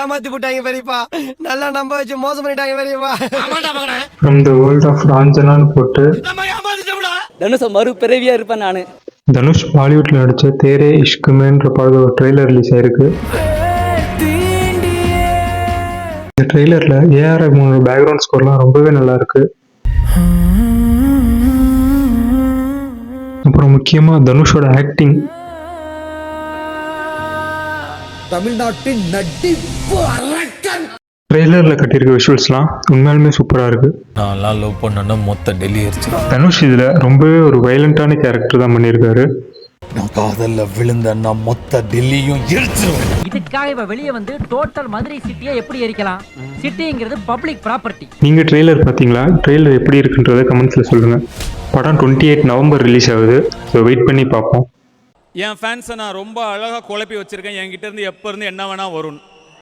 ஏமாத்தி போட்டாங்க பெரியப்பா. நல்லா நம்ப வச்சு மோசம் பண்ணிட்டாங்க பெரியப்பா. ஃப்ரம் த வேர்ல்ட் ஆஃப் ராஞ்சனான்னு போட்டு தனுஷ மறுபிறவியா இருப்பேன் நானு. தனுஷ் பாலிவுட்ல நடிச்ச தேரே இஷ்குமேன்ற படத்தோட ஒரு ட்ரெய்லர் ரிலீஸ் ஆயிருக்கு. இந்த ட்ரெய்லர்ல ஏஆர் ரஹ்மானோட பேக்ரவுண்ட் ஸ்கோர்லாம் ரொம்பவே நல்லா இருக்கு. அப்புறம் முக்கியமா தனுஷோட ஆக்டிங், தமிழ்நாட்டின் நடிப்பு அரக்கன். ட்ரெய்லர்ல கட்டியிருக்க விஷுவல்ஸ்லாம் உண்மையாலுமே சூப்பரா இருக்கு. நான் லவ் பண்ணேன்னா மொத்த டெல்லி அடிச்சு. தனுஷ் இதுல ரொம்பவே ஒரு வயலண்டான கேரக்டர் தான் பண்ணியிருக்காரு. நான் காதல்ல விழுந்தேன்னா மொத்த டெல்லியும் எரிச்சிருவேன். இதுக்காக இவ வெளியே வந்து டோட்டல் மதுரை சிட்டியை எப்படி எரிக்கலாம்? சிட்டிங்கிறது பப்ளிக் ப்ராப்பர்ட்டி. நீங்க ட்ரெய்லர் பார்த்தீங்களா? ட்ரெய்லர் எப்படி இருக்குன்றத கமெண்ட்ஸ்ல சொல்லுங்க. படம் 28 நவம்பர் ரிலீஸ் ஆகுது. ஸோ வெயிட் பண்ணி பார்ப்போம். என் ஃபேன்ஸை நான் ரொம்ப அழகாக குழப்பி வச்சிருக்கேன். என்கிட்ட இருந்து எப்போ இருந்து என்ன வேணா வரும்.